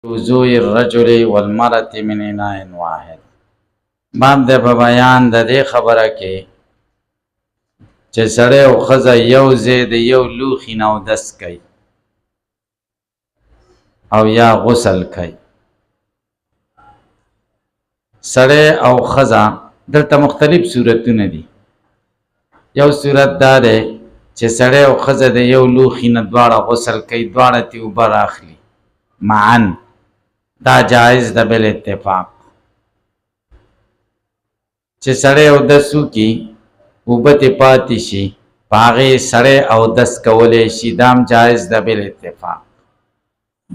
وضوء الرجل والمرأة من اناء واحد. باب د بیان د دې خبره کې چې سړی او ښځه یو ځای د یو لوښي نه اودس کوي او یا غسل کوي. سړی او ښځه دلته مختلف صورتونه دي. یو صورت دا دی چې سړی او ښځه د یو لوښي نه دواړه غسل کوي، دواړه ترې اوبه راخلي معاً، دا جایز ده بل اتفاق. چې سړی اودس وکړي اوبه ترې پاتې شي په هغې سړی اودس کولی شي، دا هم جایز ده بل اتفاق.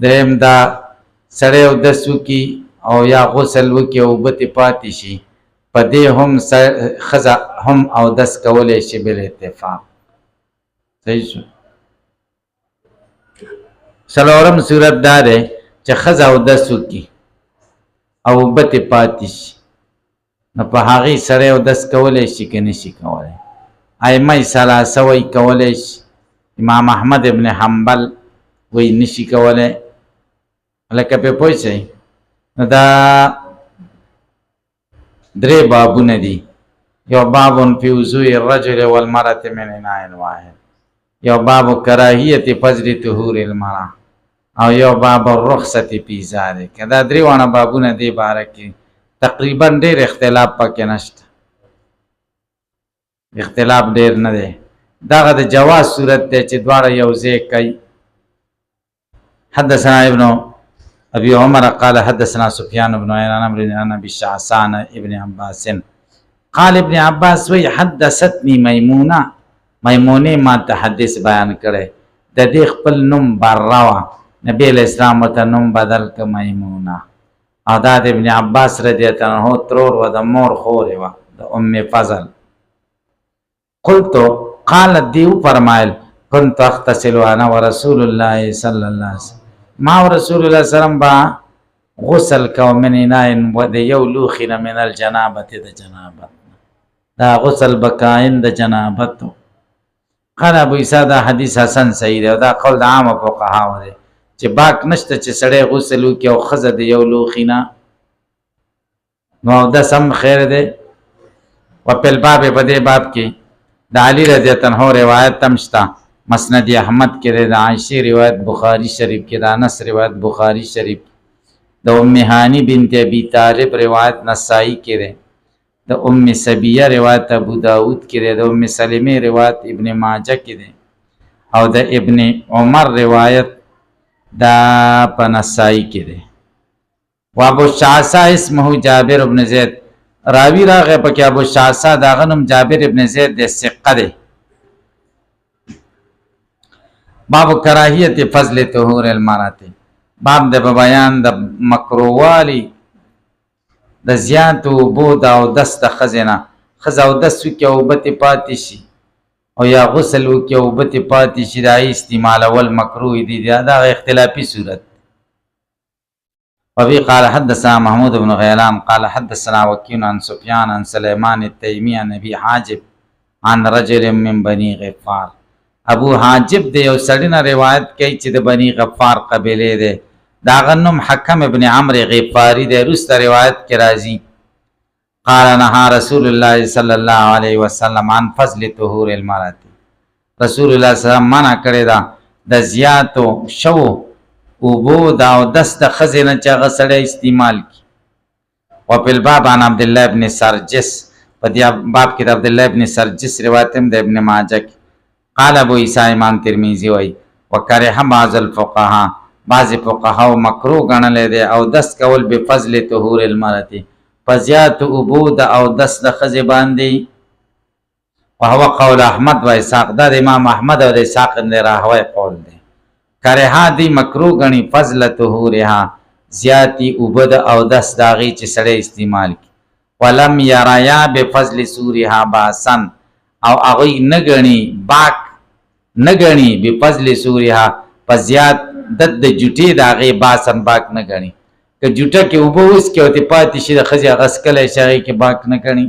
دریم دا سړی اودس وکړي او یا غسل وکړي او اوبه ترې پاتې شي، په دې هم ښځه هم اودس کولی شي بل اتفاق. صحیح شو. څلورم صورت دا دی چې ښځه اودس وکړي او اوبه ترې پاتې شي، نو په هغې سړی اودس کولی شي که نه شي کولی؟ ائمه ثلاثه وایي کولی شي. امام احمد ابن حنبل وایي نه شي کولی. لکه پرې پوه شئ، نو دا درې بابونه دي. یو باب فی وضوء الرجل والمرأة من اناء واحد، یو باب کراهیت فضل طهور المرأة، او یو باب الرخصة فی ذلک. دا درې واړه بابونه دې باره کې تقریبا ډېر اختلاف پکې نشته، اختلاف ډېر نه دی. دغه د جواز صورت دی چې دواړه یو ځای کوي. حدثنا ابن ابي عمر قال حدثنا سفيان بن عيينة عن ابي شعثان ابن عباس قال ابن عباس وی حدثتني میمونه، میمونه ما ته حدیث بیان کړي، د دې خپل نوم بروا، نبی علیہ السلام ورته نوم بدل ک میمونه. او دا د ابن عباس رضی الله عنه ترور و د مور خورې وه د ام فضل. قلتو قالت دیو فرمایل كنت اغتسل انا ورسول الله صلی الله علیه وسلم، ما و رسول الله صلی الله علیه وسلم با غسل کو من اناء و د یو لوښي نه من الجنابت، د جنابت دا غسل بکاین د جنابت. قال ابو عیسی دا حدیث حسن صحیح دی او دا قول د عامه فقهاو دی چې باک نشته چې سړی غسل وکړي او ښځه د یو لوښي نه، نو اودس هم خیر دی. و په الباب په دې باب کې د علي رضی الله عنه روایت هم شته، مسند احمد کې دی، د عایشې روایت بخاري شریف کې، د انس روایت بخاري شریف، د ام هانی بنت ابي طالب روایت نسائی کې دی، د ام سبیه روایت ابو داود کې دی، د ام سلمې روایت ابن ماجه کې دی، او د ابن عمر روایت دا په نسائی کې دی. و ابو شعثا اسمه جابر ابن زید، راوی راغی پکې ابو شعثا داغه نوم جابر ابن زید دی، ثقه دی. باب کراهیت فضل طهور المرأة، باب د بیان د مکروهوالی د زیاتو اوبو د اودس د ښځې نه. ښځه اودس وکړي او اوبه ترې پاتې شي او یا غسل وکړي او اوبه ترې پاتې شي، د هغې استعمالول مکروه دي، دا اختلافي صورت. وبه قال حدثنا محمود بن غيلان قال حدثنا وكيع عن سفيان عن سليمان التيمي عن ابي حاجب عن رجل من بني غفار. ابو حاجب د یو سړي نه روایت کوي چې د بني غفار قبیلې دی، د هغه نوم حکم ابن عمرو غفاري دی، وروسته روایت کې راځي. قال نهى رسول الله صلی الله علیه وسلم عن فضل طهور المرأة، رسول الله صلی الله علیه وسلم منع کړی دا د زیاتو شو اوبو د اودس د ښځې نه چې هغه سړی استعمال کړي. وفي الباب عن عبد الله بن سرجس، په دې باب کې د عبد الله بن سرجس روایت هم د ابن ماجه کې. قال ابو عیسی امام ترمذی وایي وکره بعض الفقهاء، بعضې فقهاو مکروه ګڼلی دی اودس کول بفضل طهور المرأة، په زیاتو اوبو د اودس د ښځې باندې. وهو قول احمد و اسحاق، دا د امام احمد او د اسحاق بن راهوی قول دی. کرها دی مکروه ګڼي فضل طهورها، زیاتی اوبه د اودس د هغې چې سړی استعمال کړي. ولم یریا بفضل سورها باسن، او هغوی نه ګڼي باک نه ګڼي بفضل سورها، په زیات د جوټې د هغې باسن باک نه ګڼي. که جوټه کې اوبه وڅکي او ترې پاتې شي د ښځې هغه څکلی شي، هغې کې باک نه ګڼي.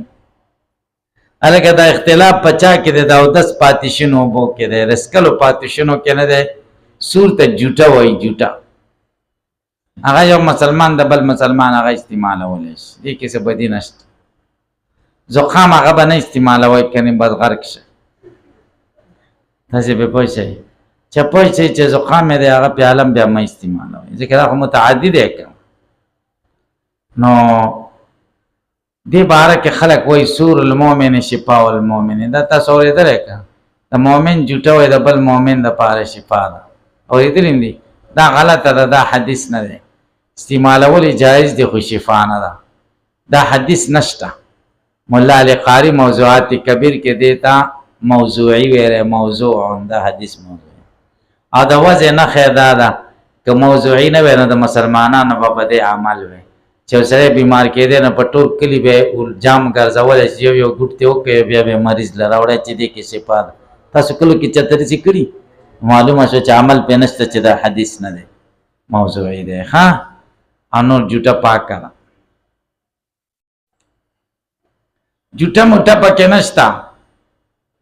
هلکه دا اختلاف په چا کې دی؟ د اودس پاتې شنو اوبو کې دی، د څکلو پاتې شنو کې نه دی. سور ته جوټه وایي، جوټه هغه یو مسلمان د بل مسلمان هغه استعمالولی شي، دې کې څه بدي نشته. زکام هغه به نه استعمالوئ کنې بس غرق شي. تاسې پرې پوه شئ چې پوه شئ چې زکام یې دی هغه پیاله هم بیا مه استعمالوئ ځکه دا خو متعدي دی که نو دې باره کې خلک وایي سور المؤمن شفاء المؤمن. دا تاسو اورېدلی که د مؤمن جوټه وایي د بل مؤمن دپاره شفا ده. اورېدلی دي؟ دا غلطه ده، دا حدیث نه دی. استعمالول جایز دی خو شفا نه ده. دا حدیث نشته. مولا علی قاری موضوعات کبیر کې دیتا موضوعی ویره موضوع دا حدیث موضوع او دا وضع نه خیدا ده که موضوعی نه ویره د مسلمانانو په دې عمل وي چې سره بیمار کېده نه په ټول کلی به جام ګرځول شي یو ګټ ته وکي بیا به مریض لراوړی چې دې کې شفا ده. تاسو کله کې چترې سي کړی معلومه شو چې عمل په نشته چې دا حدیث نه دی موضوعی دی. ها انور جوټه پاک کړه جوټه موټه پکې نشته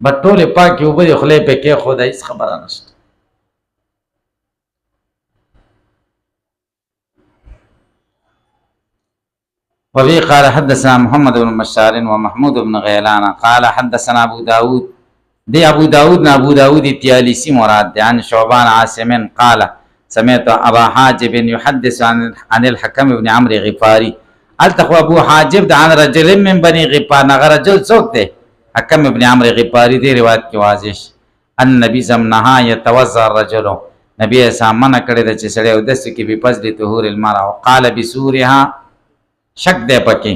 بټولې پاکې اوبه دې خولې پې کېښوده هېڅ خبره نشته. وفي قال حدثنا محمد بن بشار ومحمود بن غيلان قال حدثنا ابو داود دي ابو داود ابو داود الطيالسي مراد عن شعبان عاصم قال سمعت ابا حاجب يحدث عن الحكم بن عمرو غفاري التخو ابو حاجب عن رجل من بني غفار نغ رجل څوک دی حکم ابن عمرو غفاری دی روایت کې واضح ان نبی زمنها يتوضا الرجل نبی سامانه کړی د چې سړی او دس کې به فضل طهور المرأه وقال بسورها شک دی پکې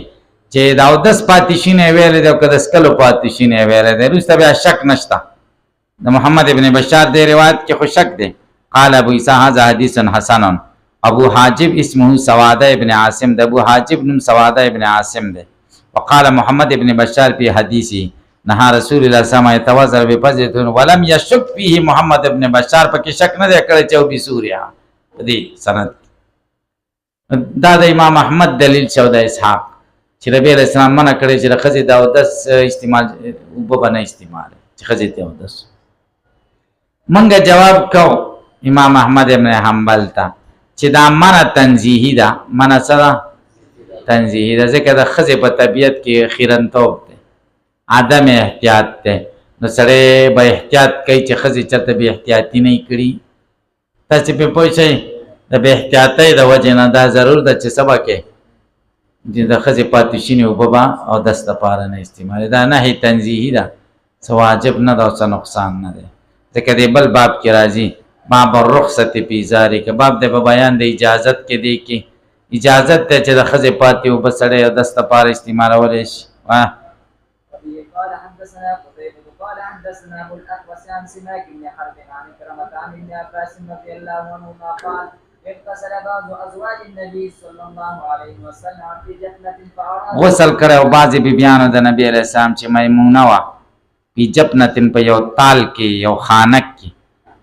چې دا او دس پاتیشینه ویل دی او که دس کلو پاتیشینه ویل دی روسته بیا شک نشته. د محمد ابن بشار دی روایت کې خو شک دی. قال ابو عیسی هذا حدیث حسن. ابو حاجب اسمه سواده ابن عاصم ده ابو حاجب نم سواده ابن عاصم ده. وقال محمد ابن بشار في حديثه نهى رسول الله صلى الله عليه وسلم يتوضا بفضل ولم يشك فيه محمد ابن بشار پکې شک نه دی کړی چې او بسوریا دې سند دا د امام احمد دلیل شو د اسحاق چې نبی علیہ السلام منع کړی چې خزي دا او دس استعمال وب نه استعمال چې خزي ته او دس منګه جواب کو امام احمد ابن حنبل ته چې دا منع تنزیهی ده. منع سره تنزیهی ده ځکه د خزي په طبیعت کې خیرنتوب ده عدم احتیاط ده نو سره به احتیاط کوي چې خزي چرته به احتیاطی نه کړي. تاسو په پوه شئ د به احتیاطۍ د وجه نه دا ضرور ده چې سبا کې د خزي پاتیشینې اوبه او دست لپاره نه استعمال دا نه تنزیهی ده څه واجب نه ده او څه نقصان نه ده. ځکه د بل باب کې راځي باب الرخصت فی ذلک باب د بیان د اجازت کې دی کې اجازت ته چې د خزې پاتې او بسړې او دسته پاره استعمالولی شي. قال حدثنا قتيبة قال حدثنا ابو الاحوص عن سماك بن حرب عن كرمة عن ابن عباس رضي الله عنهما قال اغتسل بعض ازواج النبي صلى الله عليه وسلم في جنة فاراد غسل کړو بعضې بیبیانو د نبی علیه السلام چې میمونه وه په جبنة په یو تال کې یو خانک کې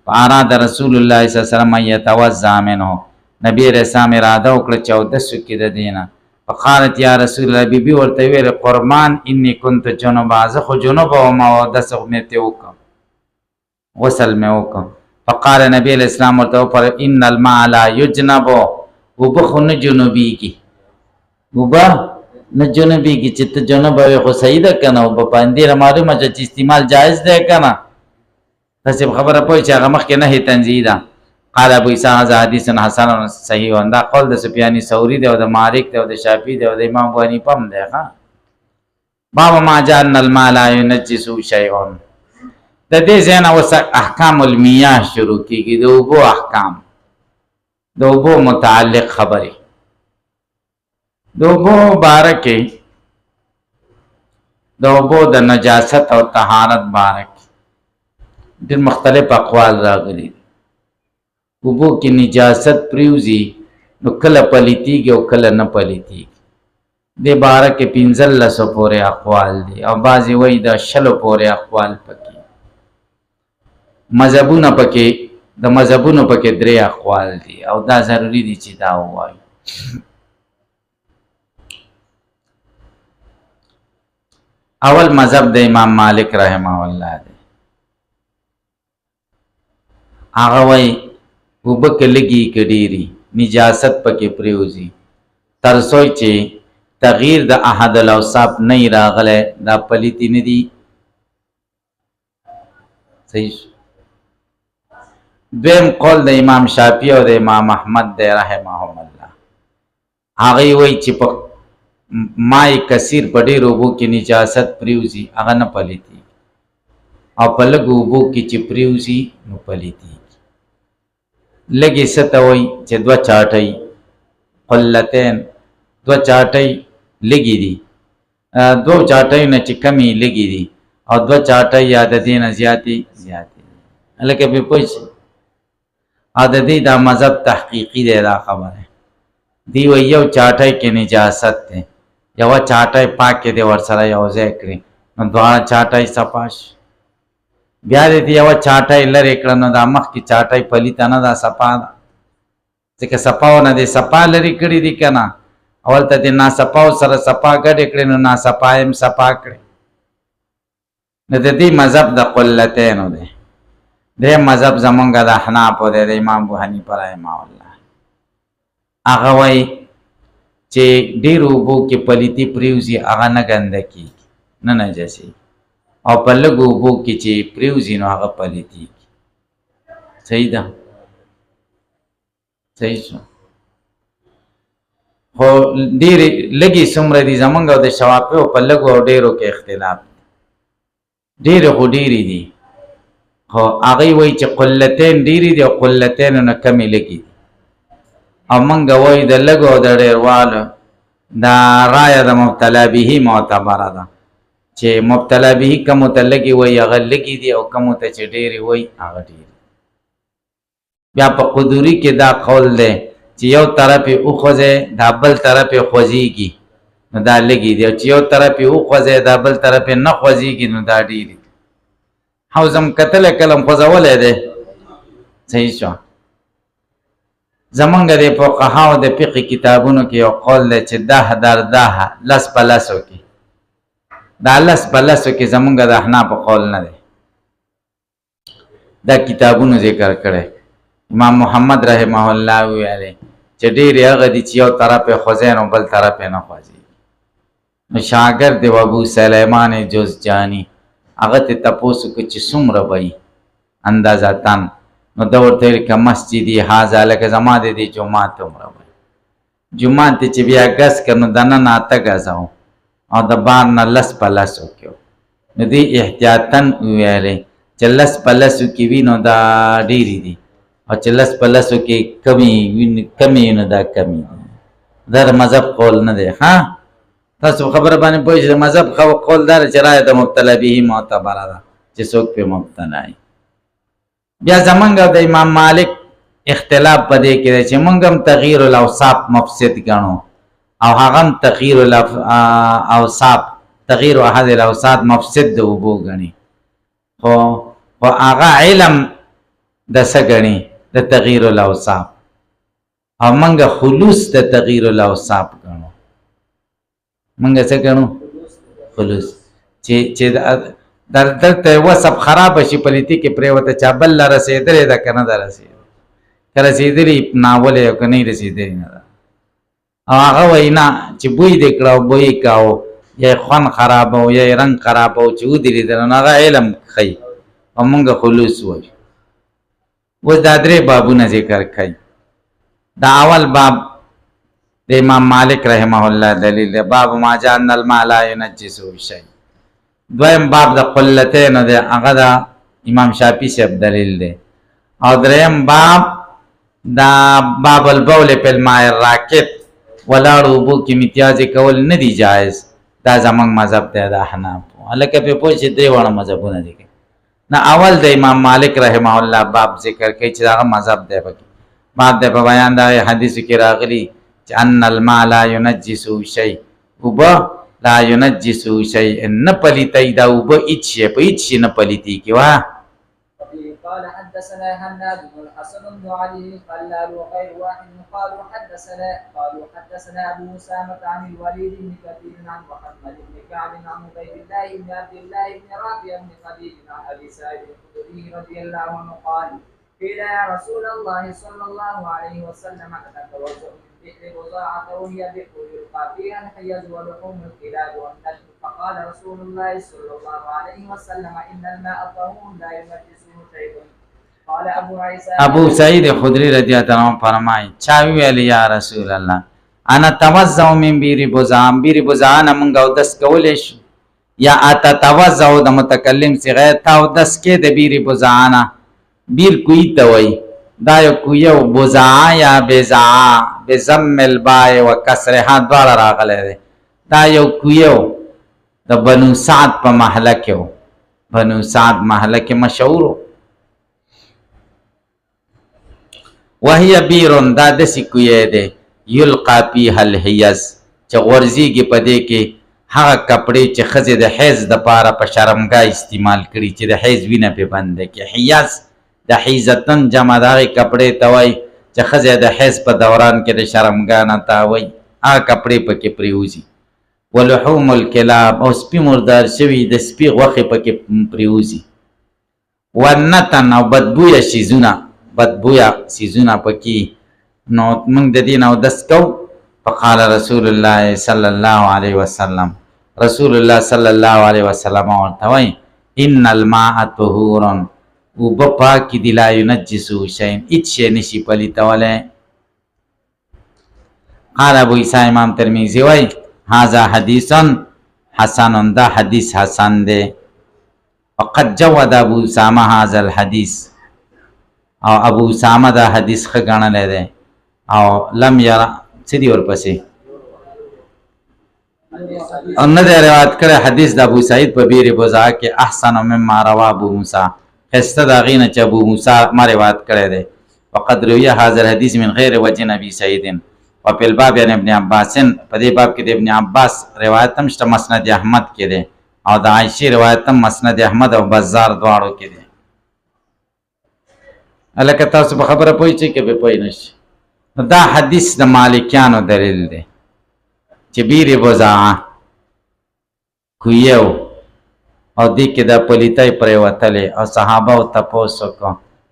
فاراد رسول الله صلی الله علیه وسلم یتوضا منه نبی علیہ السلام اراده وکړه چې اودس وکړي د دې نه. فقالت یا رسول الله بیبي ورته ویل قربان انی كنت جنبا زه خو جنوب وم او اودس مې ته وکړم غسل مې وکړم. فقال نبی علیہ السلام ورته وفرمایل ان الماء لا یجنب اوبه خو نه جنوبېږي اوبه نه جنوبېږي چې ته جنوب وې خو صحیح ده که نه اوبه باندې معلومه چې استعمال جایز دی که نه تاسې خبره پوه چې هغه مخکې نهي تنزیهي ده. قال ابو عیسی هذا حدیث حسن صحیح دا قول د سفیان ثوری دی او د مالک دی او د شافعي دی او د امام ابو حنیفه هم دی. ښه باب ما جاء ان الماء لا ينجس شیء د دې ځای نه اوس احکام المیاه شروع کېږي د اوبو احکام د اوبو متعلق خبرې د اوبو باره کې د اوبو د نجاست او طهارت باره کې ډېر مختلف اقوال راغلي. اوبو کې نجاست پریوزي نو کله پلیتیږي او کله نه پلیتیږي. دې باره کې 1500 پورې اقوال دي او بعضې وایي د 6 پورې اقوال پکې مذهبونه پکې د مذهبونو پکې 3 اقوال دي او دا ضروري دي چې دا ووایي. اول مذهب د امام مالک رحمه الله دی. هغه وایي اوبه که لږي که ډېري نجاست پکې پریوزي تر څو چې تغییر د احد الاوصاف نه راغله دا پلیتی نه دي صحیح. دویم قول د امام شافعی او د امام احمد د رحمهم الله هغه وایي چې په مای کثیر په ډېرو اوبو کې نجاست پریوزي هغه نه پلیتی او په لږو اوبو کې چې پریوزي نو پلیتی لږې څه ته وایي چې دوه چاټۍ قلتین دوه چاټۍ لږې دي دوه چاټۍ نه چې کمې لږې دي او دوه چاټۍ یا د دې نه زیاتې هلکه پرې پوه شي او د دې دا مذهب تحقیقي دی دا خبره دی وایي یو چاټۍ کې نجاست دی یوه چاټۍ پاکې دی ورسره یو ځای کړي نو دواړه چاټۍ صفا شي بیا دې یوه چاټۍ لرې کړه نو دا مخکې چاټۍ پلیته نه ده صفا ده ځکه صفاونه دې صفا لرې کړي دي که نه اول ته دې ناصفاو سره صفا ګډې کړې نو ناصفا هم صفا کړې نو د دې مذهب د قلتینو دی دریم مذهب زمونږ د احنافو دی د امام ابو حنیفه رحمه الله هغه وایي چې ډېرو اوبو کې پلیتي پریوزي هغه نه ګنده کېږي نه نجسي او په لږو اوبو کې چې پریوزي نو هغه پلیتېږي صحیح ده صحیح شو خو ډېرې لږې څومره دي زمونږ او د شوافیو په لږو او ډېرو کې اختلاف دی ډېرې خو ډېرې دي خو هغوی وایي چې قلتین ډېرې دي او قلتینو نه کمې لږې دي او موږ وایو د لږو او د ډېروالو دا رایه د مبتلا به معتبره ده چې مبتلا به کمو ته لږې وایي هغه لږې دي او کمو ته چې ډېرې وایي هغه ډېرې بیا په قدوري کې دا قول دی چې یو طرف یې وخوځی دا بل طرف یې خوځېږي نو دا لږې دي او چې یو طرف یې وخوځی دا بل طرف یې نه خوځېږي نو دا ډېرې دي حوزم کتلی کلم خوځولی دی صحیح شو زمونږ د فقهاو د فقه کتابونو کې یو قول دی چې 10 در 10 لس په لسو کې دا لس په لسو کې زمونږ د احنافو قول نه دی دا کتابونو ذکر کړی امام محمد رحمه الله ویلی چې ډېرې هغه دي چې یو طرف یې خوځی نو بل طرف یې نه خوځېږي نو شاګرد دی ابو سلیمان جوزجاني هغه ته تپوس وکړه چې څومره به وي اندازتن نو ده ورته ویل که مسجدي هذا لکه زما د دې جومات هومره به جومات چې بیا ګز کړ نو دننه 8 ګزه و او د بار نه لس په لسو کې و نو دې احتیاطاً وویلی چې لس په لسو کې وي نو دا ډېرې دي او چې لس په لسو کې کمې نو دا کمې دي دا د مذهب قول نه دی ها تاسو خبره باندې پوه شئ د مذهب قول دا چې رایه د مبتلا به معتبره ده چې څوک پرې مبتلا وي بیا زمونږ د امام مالک اختلاف په دې کې دی چې موږ هم تغییر الاوصاف مفسد ګڼو او هغه هم تغییر الاوصاف تغییر احد الاوصاف مفسد د اوبو ګڼي خو هغه علم د څه ګڼي د تغییر الاوصاف او موږ خلوص د تغییر الاوصاف ګڼو موږ څه ګڼو خلوص چې دلته وصف خراب شي پلیتی کې پرېوته چا بل لا رسېدلې ده که نه ده رسېدلې که رسېدلې ناولې او که نه یې رسېدلې نه ده او هغه وایي نه چې بوی دې کړه او بوی کاو یا یې خوند خرابه او یا یې رنګ خرابه او چې ودرېدل نو هغه علم ښیي او مونږ خلوص وایو اوس دا 3 بابونه ذکر کوي دا اول باب د امام مالک رحمه الله دلیل دی باب ما جاء ان الماء لا ينجسه شيء دویم باب د قلتین دی هغه د امام شافعي صاحب دلیل دی او دریم باب دا باب البول په الماء الراکد ولاړو اوبو کې امتیازې کول نه دی جایز دا زمونږ مذهب دی د احنافو هلکه پرې پوه شئ 3 واړه مذهبونه دي نه اول د امام مالک رحمه الله باب ذکر کوي چې هغه مذهب دی پکې باب د په بیان د حدیثو کې راغلي چې ان الماء لا ينجسه شيء اوبه لا ينجسه شيء نه پلیتی دا اوبه هیڅ شی په هیڅ شي نه پلیتی کې وا قال حدثنا هناد بن الحسن بن علي قال وغير واحد قالوا حدثنا ابو اسامه عن الوليد بن كثير عن محمد بن كعب عن عبيد الله بن عبد الله بن رافع بن خديج عن ابي سعيد الخدري رضي الله عنه قال قيل يا رسول الله صلى الله عليه وسلم أتتوضأ من بئر بضاعة وهي بئر يلقى فيها الحيض ولحوم الكلاب والنجم فقال رسول الله صلى الله عليه وسلم إن الماء طهور لا ينجسه شيء. قال أبو عيسى ابو سعید خدری رضی اللہ عنہ فرمائے چاوی ویلی یا رسول اللہ انا توزع من بیر بزام بیر بزان منگو دس کولیش یا اتا توزع د متکلم سی غیر تاو دس کې د بیر بزانا بیر کوی توي دا یو کویو بزا یا بزا بزم الباء وکسرها دوار راغله ده دا یو کویو د بنو سعد په محله کې بنو سعد محله کې مشهور وهي بیرون دا دسی کوی ده یلقا فیها الحیز چې غورځيږي په دې کې هغه کپڑے چې خزه د حیض د پاره په شرمګاه استعمال کړي چې د حیض وینه په بند کې حیز د حیزتن جمع دغه کپڑے توي چې خزه د حیض په دوران کې د شرمګاه نه تاوي هغه کپڑے پکې پریوزي ولحوم الکلاب او سپی مردار شوی د سپی غوخه پکې پریوزي ونتن او بدبویا شیزونه بدبویا سیزونه پکې نو موږ د دین او دس کو فقال رسول الله صلی الله علیه وسلم رسول الله صلی الله علیه وسلم ورته ان الماء طهور وبپاک دی لا ينجسو شيء اچ شي نشي پلیتوله قال ابو عیسی امام ترمذی وای هذا حدیث حسن دا حدیث حسن ده وقد جود ابو اسامه هذا الحديث او ابو اسامه دا حدیث خغانل ده او لم يرى سيدي ورپسې ان دې روایت کړه حدیث د ابو سعید په بیر بوزا کې احسن مما رواه ابو موسی خسته دا غینه چې ابو موسی ما روایت کړه ده وقد روي هذا الحديث من غير وجه ابي سعيد وفي الباب عن ابن عباس په دې باب کې د ابن عباس روایت هم شته مسند احمد کې ده او د عائشه روایت هم مسند احمد او بازار دواړو کې ده الکه تاسو په خبره پوي چې کې به پوي نشي دا حدیث د مالکیانو دلیل دی چې بیر بوزا کویو او دې کې د پلیتای پرې وتلې او صحابه او تاسو کو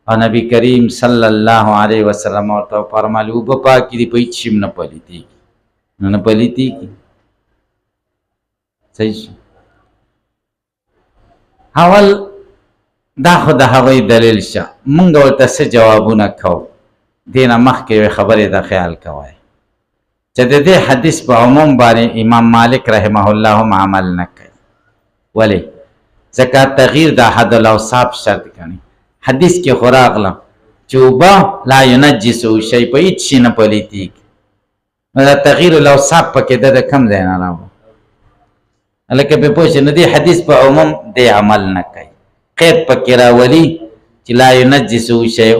او نبی کریم صلی الله علیه وسلم ورته فرمایي وب پاکي دی په چیم نه پلیتی نه پلیتی صحیح اول دا خو د هغوی دلیل شه مونږ ورته څه جوابونه کوو دینه مخکې خبرې د خیال کوي چې د دې حدیث په عموم باندې امام مالک رحمه الله هم عمل نه کوي ولی ځکه تغییر د احد الاوصاف شرط کوي حدیث کې خوراغله چې وبا لا ينجسو شی په هیڅ شي نه پلیتی نو دا تغییر الاوصاف پکې د کم ځای نه راو الکه په پوښتنه نه دی حدیث په عموم دی عمل نه کوي قید پکې راولي چې لا ينجسو شيء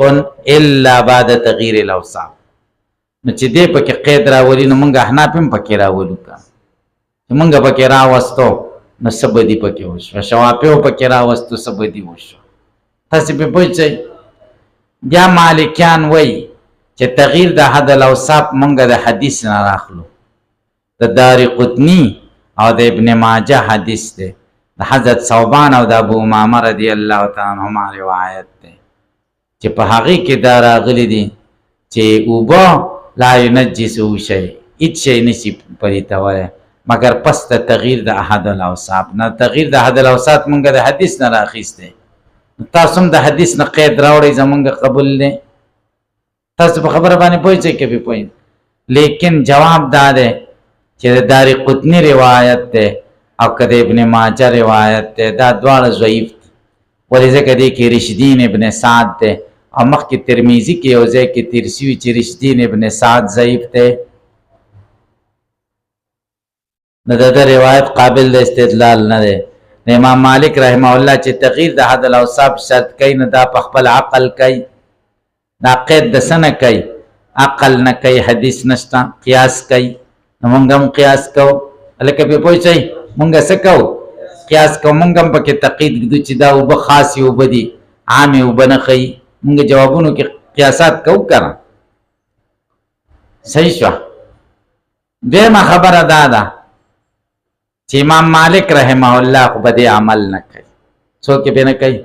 الا بعد تغيير الاوصاف نو چې دې پکې قید راولي نو موږ احناف هم پکې راولو کا چې موږ پکې راوستو نو سبدي پکې وشو شوافیو پکې راوستو سبدي وشو تاسو په پوښتنه بیا مالکیان وای چې تغییر د حد الاوصاف موږ د حدیث نه راخلو د دارقطنی او د ابن ماجه حدیث ده د حضرت ثوبان او د ابو امامه رضی الله تعالی عنهما روایت ده چې په هغه کې دا راغلي دي چې اوبا لا ينجسو شيء هیڅ شی نشي پریتاوه مگر پس د تغییر د احد الاوصاف نه تغییر د احد الاوصاف مونږ د حدیث نه راخیسته تاسو هم د حدیث نه قید راوړی زمونږ قبول نه تاسو په خبره باندې پوهیږئ کې به پوهیږئ لیکن جواب دا ده چې د دارقطنی روایت ده او کده ابن ماجه روایت ده دا دواړه ضعیف دي ولې ځکه دې کې رشدین ابن سعد ده او مخکې ترمذی کې یو ځای کې تیر شوي چې رشدین ابن سعد ضعیف ده نو د روایت قابل د استدلال نه ده امام مالک رحمه الله چې تغییر د حد الاوصاف شرط کوي نه دا په خپل عقل کوي دا قید د سنه کوي عقل نه کوي حدیث نشته قیاس کوي نو موږ هم قیاس کوو هلکه پې پوه شئ موږ څه کوو قیاس کوو موږ هم پکې تقید ږدو چې دا اوبه خاصې اوبه دي عامې اوبه نه ښیي موږ جوابونو کې قیاسات کوو که نه صحیح شوه دویمه خبره دا ده چې امام مالک رحمه الله خو به دې عمل نه کوي څوک به نه کوي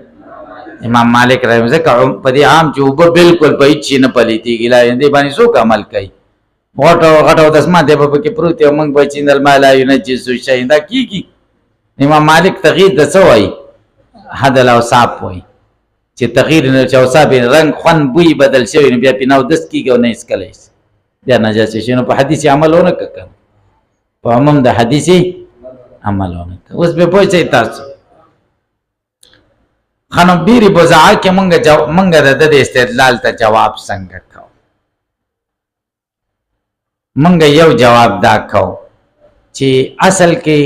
امام مالک رحم ځکه په دې عام چې اوبه بالکل په هیڅ نه پلیتېږي لا دې باندې څوک عمل کوي غټو دسمه دی په کې پروت یو موږ به چې ان الماء لا ينجس شيئا دا کیږي امام مالک تغییر د څه وایي حد الاوصاف وایي چې تغییر نه چې اوصاف رنگ خوند بوی بدل شوی نو بیا پیناو دس کیږي او نه اسکلی بیا نجس شي نو په حدیث عملونه کوي په عموم د حدیث عملونه اوس به پوه شئ تاسو خانو بیری بزعا کې مونږ د استدلال ته جواب څنګه کو مونږ یو جواب دا کو چې اصل کې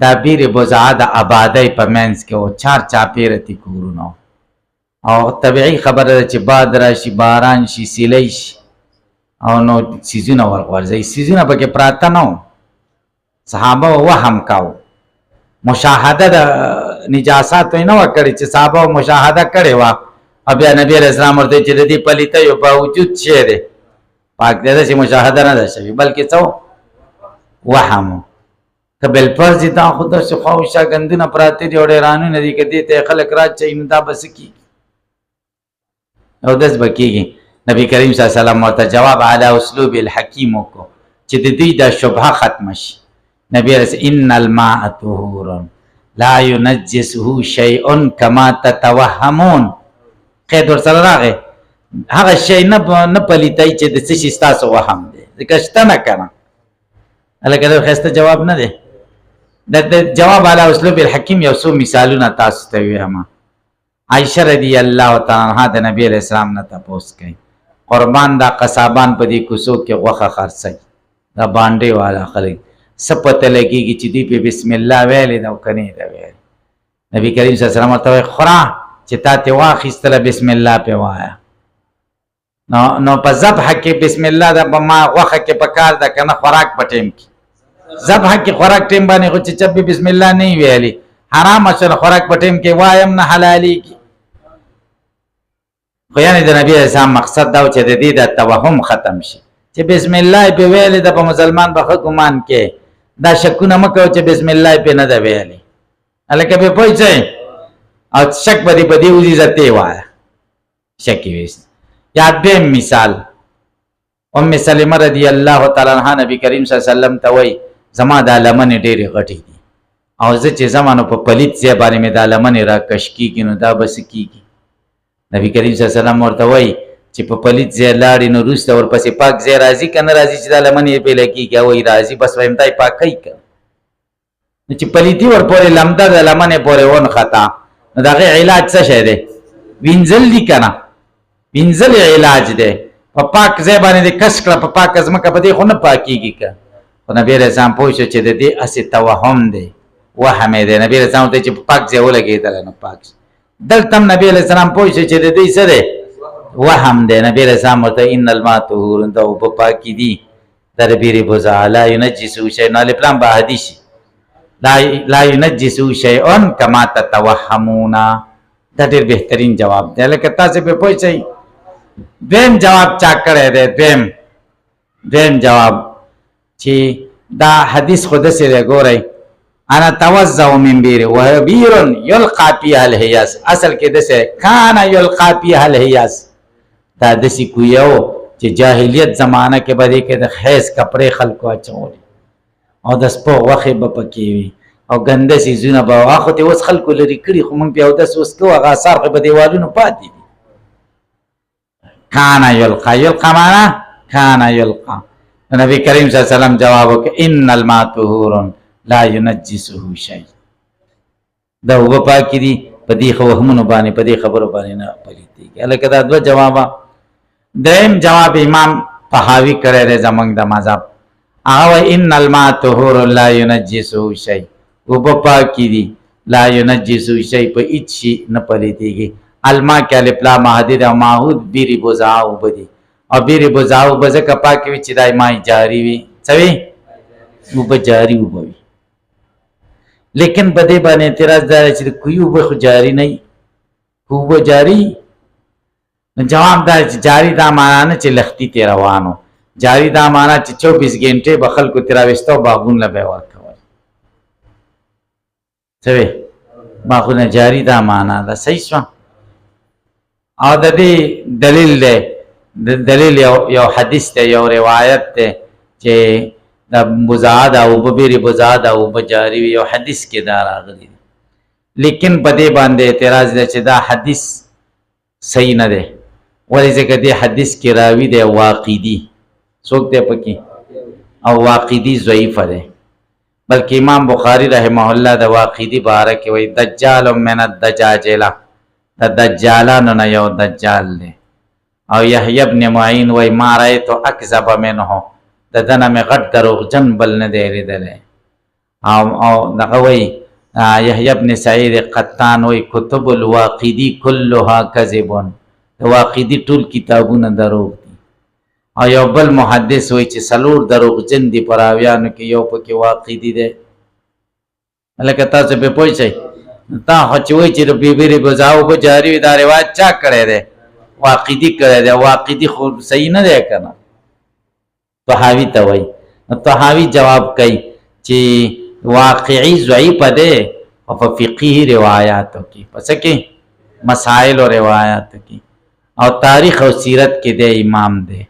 دا بیری بزعا د آبادی په منځ کې او چار چاپیرتی کورونو او طبیعي خبره چې باد راشي باران شي سیلی شي او نو سیزونه ورغورځي سیزونه پکې پراته نو صحابه وهم کاو مشاهده د نجاسات نه وکړي چې صحابه مشاهده کړي وا او بیا نبی رسول الله ورته چې د دې پلیته یو باوجود شه ده پاک دې چې مشاهده نه ده شوی بلکې څو وهم کبل فرض دا خود څه خواوشه غندنه پراته دی وړي نه دي کدي ته خلک راځي نو دا بس کی او داس بکیږي نبی کریم صلی الله علیه وسلم ورته جواب علی اسلوب الحکیم کو چې د دې د شبهه ختم شي نبی رسول ان الماء طهور لا ينجسه شيء كما تتوهمون قید ورسره راغی هغه شی نه پلیتای چې د څه شي ستاسو وهم دی ځکه شته نه کنه الکه دا خسته جواب نه دی د جواب علی اسلوب الحکیم یو څو مثالونه تاسو ته وایم عائشہ رضی الله تعالی عنها د نبی علیہ السلام نه تاسو کوي قربان دا قصابان په دې کوسو کې غوخه خرڅي دا باندې والا خلک سپته لګيږي چې دی په بسم الله ویلې دا کني دا ویل نبی کریم صلی الله علیه وسلم ته خورا چې تا ته واخیستله بسم الله په وایا نو په ذبح کې بسم الله دا ما غوخه کې پکار دا کنه خوراک پټیم کې ذبح کې خوراک ټیم باندې خو چې چب بسم الله نه ویلي حرام اصل خوراک پټیم کې وایم نه حلالي کی خو یعنی د نبی اسلام مقصد دا چې د دې د توهم ختم شي چې بسم الله په ویل د مسلمان په حکمان کې دا شکونه مکو چې بسم الله په نه دا ویلي الکه په پوهځي او شک بدی بدی وزي زته وای شک ویس یاد به مثال ام سلمہ رضی الله تعالی عنها نبی کریم صلی الله علیه وسلم ته وای زما د لمن ډېری غټي دي او زه چې زمانو په پلیت ځای باندې مې د لمن را کش کیږي نو دا بس کیږي نبی کریم صلی الله علیه وسلم ورته وای چې په پلیت ځای لاړې نو روسته ورپسې پاک ځای راځي کنه راځي چې د لمن یې په لکیږي وای راځي بس وایم دای پاکای ک نو چې پلیتی ور پورې لمده د لمن پورې ون خطا نو دغه علاج څه شه ده وینځل دي کنه وینځل علاج ده په پاک ځای باندې کس کړه په پاک ازمکه په دې خو نه پاکیږي ک خو نبی رسول الله پوښتنه چې د دې اسی توهم ده وهم ده نبی رسول الله ته چې پاک ځای ولګیدل نو پاک دلته نبی علیہ السلام پوښتنه چې د دې سره وهم ده نبی رسول الله ته ان الماء طهور ده او په پاکی دي در بیری بوزا لا ينجس شيء نه لپلان به حدیث لا ينجس شيء كما تتوهمون دا ډېر بهترین جواب دی لکه تاسو په پوښتنه دیم جواب چا کړی دی دیم جواب چې دا حدیث خود سره ګورئ انا توزع من بير وبير يلقى فيها الهياس اصل کې دسه کان يلقى فيها الهياس دا دسی کو یو چې جاهلیت زمانہ کې بری کې د خیس کپڑے خلکو اچول او د سپو وخه به پکې وي او ګنده سي زونه به واخو ته وس خلکو لري کړي خو مونږ بیا د وس کو هغه اثر په دیوالونو پاتې دي کان يلقى معنا کان يلقى نبی کریم صلی الله علیه وسلم جواب وکړ ان الماء طهور لا ينجسه شيء دا و پاکی دي په دې خبرونو باندې په دې خبرو باندې نه پلیتي الکه دا دوه جواب دریم جواب امام طحاوی کړی دی زمونږ د مذهب هغه ان الماء طهور لا ينجسه شيء و پاکی دي لا ينجسه شيء په هیڅ شي نه پلیتيږي الماء کې الف لام محدد او معهود بیری بوزا او بدی او بیری بوزا او بزکه پاکی وي چې دای مای جاری وي څوي و بجاری و بوي لیکن بده باندې اعتراض دار چې کویو به جاری نه کو به جاری جواب دا چې جاری دا معنا نه چې لختی تی روانو جاری دا معنا چې 24 غنټه به خلکو تراوستو باغون له به ورکول څه باغونه جاری دا معنا دا صحیح شو او د دې دلیل دی دلیل یو حدیث دی یو روایت دی چې د بزاد او ببیر بزاد او بجاری یو حدیث کې دا راغلی لیکن په دې باندې اعتراض دی چې دا حدیث صحیح نه دی ولې ځکه دې حدیث کې راوی دی واقعي څوک دی پکې او واقعي ضعیف دی بلکې امام بخاری رحمه الله د واقعي باره کې وایي دجال من الدجاجله د دجالانو نه یو دجال دی او یحیی ابن معین وایي ما رأیت اکذب منه د دنه مې غټ دروغجن بل نه دی لیدلی او دغه وایي یحیی ابن سعید قطان وایي کتب الواقدي کلها کذب د واقدي ټول کتابونه دروغ دي او یو بل محدث وایي چې څلور دروغجن دي په راویانو کې یو پکې واقدي دی هلکه تاسو پرې پوه شئ تا خو چې وایي چې د بیبرې بزاو به جاري وي دا روایت چا کړی دی واقدي کړی دی واقدي خو صحیح نه دی که نه طحاوي ته وایي طحاوي جواب کوي چې واقعي ضعیف دی او په فقهي روایاتو کې په څه کې مسائل او روایاتو کې او تاریخ او سیرت کې دی امام دی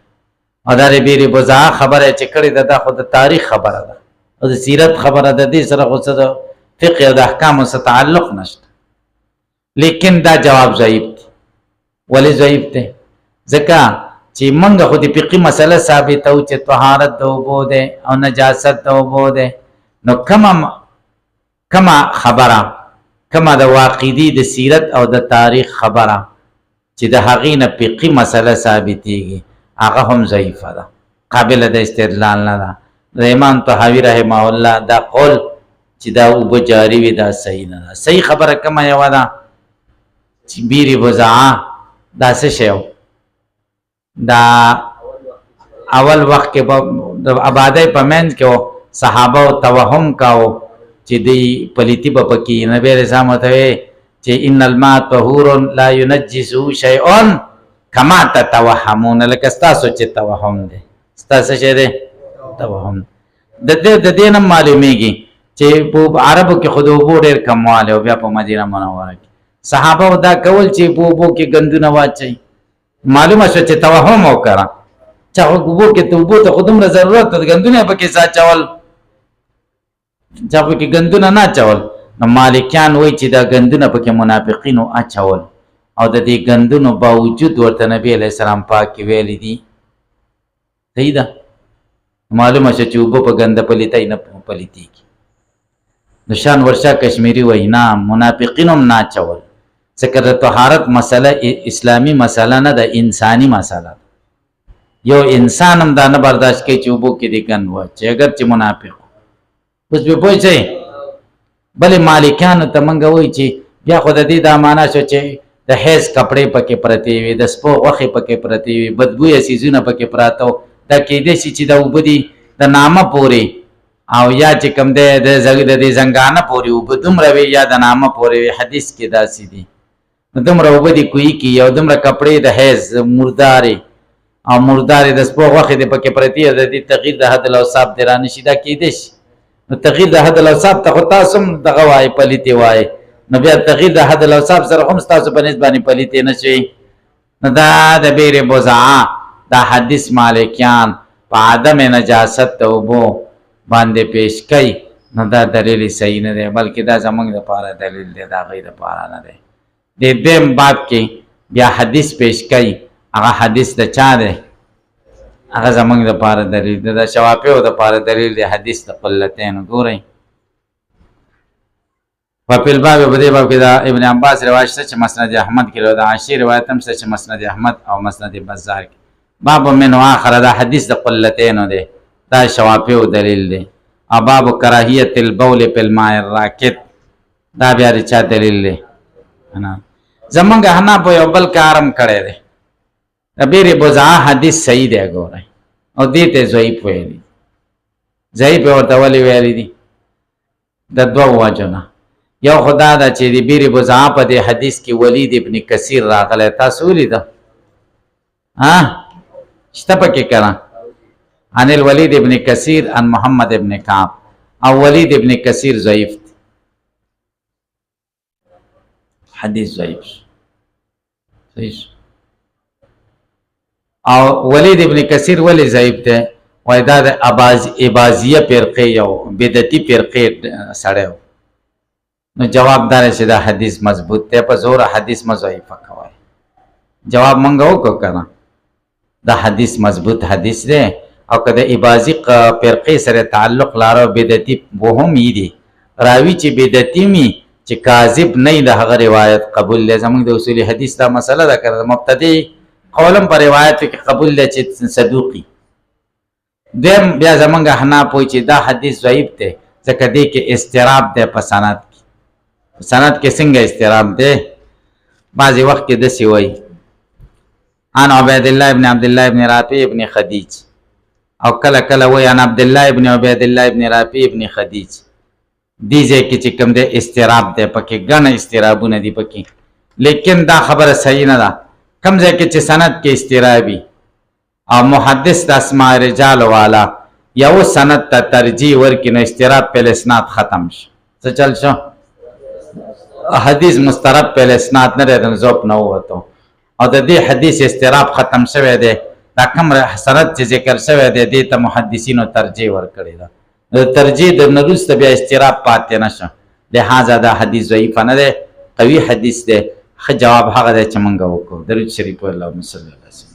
او دا بیبرې بزا خبره چې کړې ده دا خو د تاریخ خبره ده او د سیرت خبره ده دې سره خو څه فقه او د احکامو سره تعلق نشته لیکن دا جواب ضعیف دی ولې ضعیف دی ځکه چې موږ خو د فقهي مسله ثابتو چې طهارت د اوبو دی او نجاست د اوبو دی نو کما خبره کما د واقعي د سیرت او د تاریخ خبره چې د هغې نه فقهي مسله ثابتېږي هغه هم ضعیفه ده قابله د استدلال نه ده د امام طحاوي رحمه الله دا قول چې دا اوبه جاري وي دا صحیح نه ده صحیح خبره کومه یوه ده چې بیرې بزعه دا څه شی و دا اول وخت کې د آبادۍ په منځ کې صحابه توهم کاو چې دی پلیتی به پکې نبی علیه السلام ورته وایي چې ان الماء طهور لا ينجسه شیء کما تتوهمون لکه ستاسو چې توهم دی ستاسو شی دی توهم د دې نه معلومیږي چې په عربو کې خو د اوبو ډېر کموالی او بیا په مدینه منوره کې صحابه دا کول چې په اوبو کې ګندونه واچوي معلومه شوه چې توهم وکړه چا اوبو کې اوبو ته خو دومره ضرورت ده ګندونه یې پکې اچول چا پکې ګندونه نه اچول نو مالکیان وایي چې دا ګندونه پکې منافقینو اچول او د دې ګندونو باوجود ورته نبی علیه السلام پاک کې ویلي دي صحیح ده معلومه شوه چې اوبه په ګنده پلیتۍ نه پلیتېږي د شان ورشا کشمیری وایي نه منافقین هم نه اچول ځکه د طهارت مسله اسلامي مسله نه ده انساني مسله ده یو انسان هم دا نه برداشت کوي چې اوبو کې دې ګند واچوي اگر چې منافق اوس پرې پوه شئ بلې مالکانو ته موږ وایي چې بیا خو د دې دا معنا شو چې د حیض کپړې پکې پرتې وي د سپو غوښې پکې پرتې وي بدبویه څیزونه پکې پراته و دا کیدای شي چې دا اوبه دي د نامه پورې او یا چې کوم دی د دې زنګانه پورې اوبه دومره وي یا د نامه پورې وي حدیث کې داسې دي نو دومره اوبه دي کوي کې او دومره کپړې د حیض مردارې او مردارې د سپو غوښې دې پکې پرتې د دې تغییر د حد الاوصاف دې رانه شي دا کیدای شي نو تغییر د حد الاوصاف ته خو تاسو هم دغه وایي پلیتې وایي نو بیا تغییر د حد الاوصاف سره هم ستاسو په نسبت باندې پلیتې نه شي نو دا د بیرې بزعه دا حدیث مالکیان په عدم نجاست د اوبو باندې پیش کوي نو دا دلیل صحیح نه دی بلکې دا زموږ دپاره دلیل دی د هغوی دپاره نه دی د دویم باب کې بیا حدیث پیش کوي هغه حدیث د چا دی هغه زموږ دپاره دلیل دی د شوافیو دپاره دلیل دی حدیث د قلتین ګورئ وفي الباب بدې باب کې دا ابن عباس روایت شته چې مسند احمد کې د عائشې روایت هم شته چې مسند احمد او مسند بزار کې باب من اخر دا حدیث د قلتین دی دا شوافیو دلیل دی او باب کراهیت البول فی الماء الراکد دا بیا د چا دلیل دی زمونږ حناف یو بل کارم کړی دی د بیرې بزعه حدیث صحیح دی ګورئ او دې ته ضعیف ویلي ضعیف ورته ولې ویلي دي د دوو وجو نه یو خدا دا چې د بیرې بزعه په دې حدیث کې ولید ابن کثیر راغلی تاسو ولیده شته پکې کنه عن الولید ابن کثیر عن محمد ابن کعب او ولید ابن کثیر ضعیف حدیث ضعیف صحیح او ولید ابن کثیر ولی ضعیف ده وای دا د اباضیه فرقې یو بدعتي فرقې سړی نو جواب دار چې دا حدیث مضبوط دی په زور حدیث مضعیفه کوي جواب مونږ وکړو کنه دا حدیث مضبوط حدیث دی او که د اباضي فرقې سره تعلق لاره بدعتي وهم یې دي راوي چې بدعتي می چې کاذب نه د هغه روایت قبول دی زمونږ د اصول حدیث دا مسله ده کړه مبتدی قولم پر روایت کې قبول دی چې صدوقي دیم بیا زمونږ حناف وایي چې دا حدیث ضعیف دی ځکه دی کې استراب دی په سند کې سند کې څنګه استراب دی بعضې وخت کې داسې وایي عن عبید الله ابن عبد الله ابن رافع ابن خدیج او کله کله وایي عن عبد الله ابن عبید الله ابن رافع ابن خدیج دې ځای کې چې کوم دی استراب دی پکې ګڼ استرابونه دي پکې لیکن دا خبره صحیح نه ده کوم ځای کې چې سند کې استرابي او محدث د اسماء رجال والا یو سند ته ترجیح ورکړي نو استراب په اسناد ختم شي څه چل شو حدیث مسترب په اسناد نه دی ذوب نه وته او د دې حدیث استراب ختم شوی دی دا کوم سند چې ذکر شوی دی دې ته محدثینو ترجیح ورکړي ده ترجیح د نورسته بیا استراب پاتې نشه لہذا دا حدیث ضعیف نه دی قوي حدیث دی ښه جواب هغه دی چې مونږ وکړو درود شریف اللهم صل علی